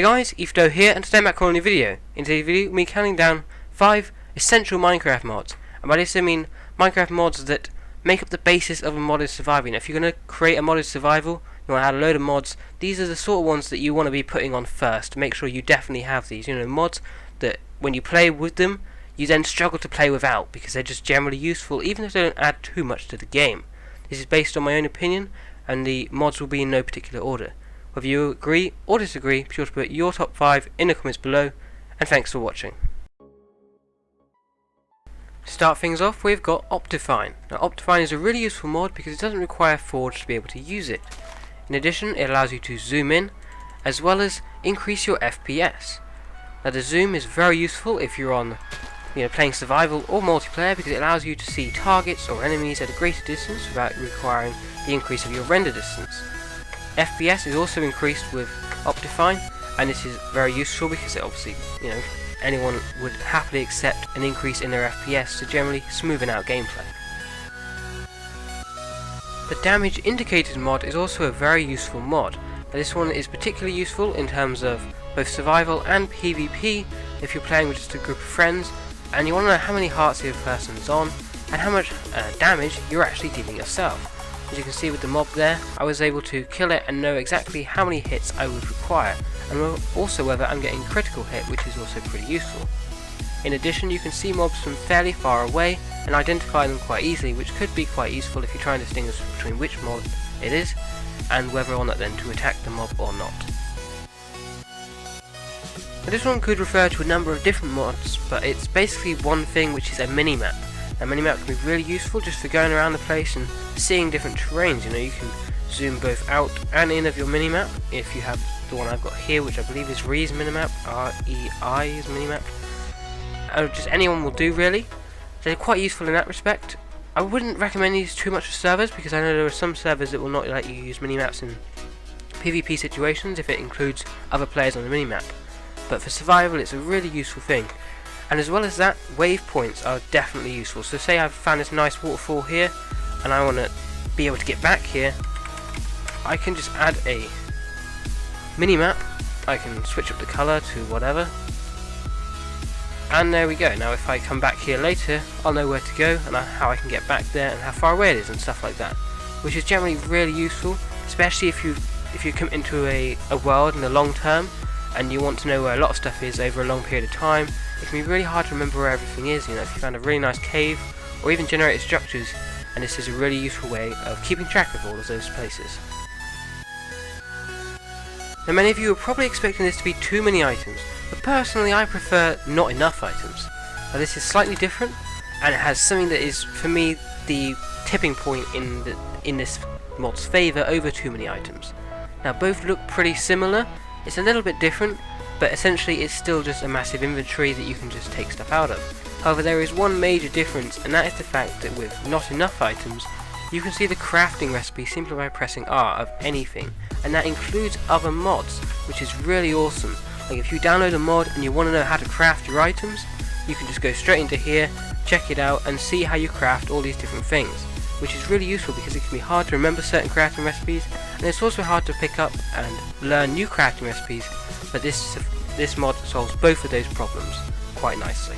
Hey guys, EthDo here, and today I'm back on a new video. In today's video, we'll be counting down 5 essential Minecraft mods. And by this I mean Minecraft mods that make up the basis of a modded survival. Now, if you're going to create a modded survival, you want to add a load of mods, these are the sort of ones that you want to be putting on first. Make sure you definitely have these. You know, mods that when you play with them, you then struggle to play without, because they're just generally useful, even if they don't add too much to the game. This is based on my own opinion, and the mods will be in no particular order. Whether you agree or disagree, be sure to put your top 5 in the comments below, and thanks for watching. To start things off, we've got Optifine. Now, Optifine is a really useful mod because it doesn't require Forge to be able to use it. In addition, it allows you to zoom in, as well as increase your FPS. Now, the zoom is very useful if you're on, playing survival or multiplayer, because it allows you to see targets or enemies at a greater distance without requiring the increase of your render distance. FPS is also increased with Optifine, and this is very useful because it obviously, anyone would happily accept an increase in their FPS to generally smoothen out gameplay. The damage indicated mod is also a very useful mod. Now, this one is particularly useful in terms of both survival and PvP if you're playing with just a group of friends and you want to know how many hearts your person is on and how much damage you're actually dealing yourself. As you can see with the mob there, I was able to kill it and know exactly how many hits I would require, and also whether I'm getting critical hit, which is also pretty useful. In addition, you can see mobs from fairly far away and identify them quite easily, which could be quite useful if you're trying to distinguish between which mob it is and whether or not then to attack the mob or not. Now, this one could refer to a number of different mods, but it's basically one thing, which is a minimap. A minimap can be really useful just for going around the place and seeing different terrains. You can zoom both out and in of your minimap. If you have the one I've got here, which I believe is Rei's minimap, R-E-I's minimap. Just anyone will do, really. They're quite useful in that respect. I wouldn't recommend these too much for servers, because I know there are some servers that will not let you use minimaps in PvP situations if it includes other players on the minimap. But for survival, it's a really useful thing. And as well as that, waypoints are definitely useful. So say I've found this nice waterfall here, and I want to be able to get back here, I can just add a minimap. I can switch up the colour to whatever, and there we go. Now if I come back here later, I'll know where to go and how I can get back there and how far away it is and stuff like that, which is generally really useful, especially if you come into a world in the long term and you want to know where a lot of stuff is over a long period of time. It can be really hard to remember where everything is, if you found a really nice cave or even generated structures, and this is a really useful way of keeping track of all of those places. Now, many of you are probably expecting this to be too many items, but personally I prefer not enough items. Now, this is slightly different, and it has something that is, for me, the tipping point in this mod's favour over too many items. Now, both look pretty similar. It's a little bit different, but essentially it's still just a massive inventory that you can just take stuff out of. However, there is one major difference, and that is the fact that with not enough items, you can see the crafting recipe simply by pressing R of anything, and that includes other mods, which is really awesome. Like, if you download a mod and you want to know how to craft your items, you can just go straight into here, check it out, and see how you craft all these different things, which is really useful because it can be hard to remember certain crafting recipes, and it's also hard to pick up and learn new crafting recipes, but this mod solves both of those problems quite nicely.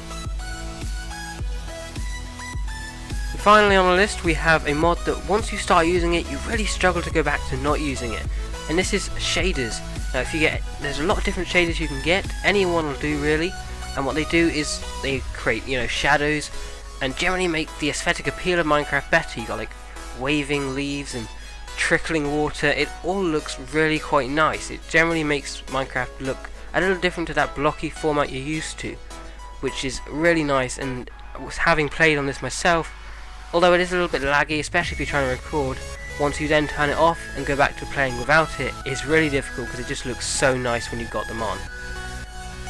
And finally on the list, we have a mod that once you start using it, you really struggle to go back to not using it, and this is shaders. Now, there's a lot of different shaders you can get. Any one will do, really, and what they do is they create, shadows, and generally make the aesthetic appeal of Minecraft better. You got like waving leaves and trickling water. It all looks really quite nice. It generally makes Minecraft look a little different to that blocky format you're used to, which is really nice. And having played on this myself, although it is a little bit laggy, especially if you're trying to record, once you then turn it off and go back to playing without it, it's really difficult because it just looks so nice when you've got them on.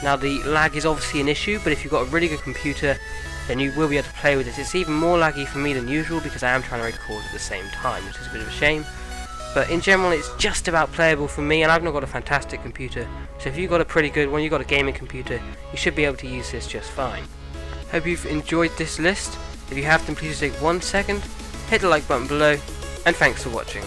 Now, the lag is obviously an issue, but if you've got a really good computer, then you will be able to play with it. It's even more laggy for me than usual because I am trying to record at the same time, which is a bit of a shame. But in general, it's just about playable for me, and I've not got a fantastic computer. So if you've got a pretty good one, you've got a gaming computer, you should be able to use this just fine. Hope you've enjoyed this list. If you have, then please take 1 second, hit the like button below, and thanks for watching.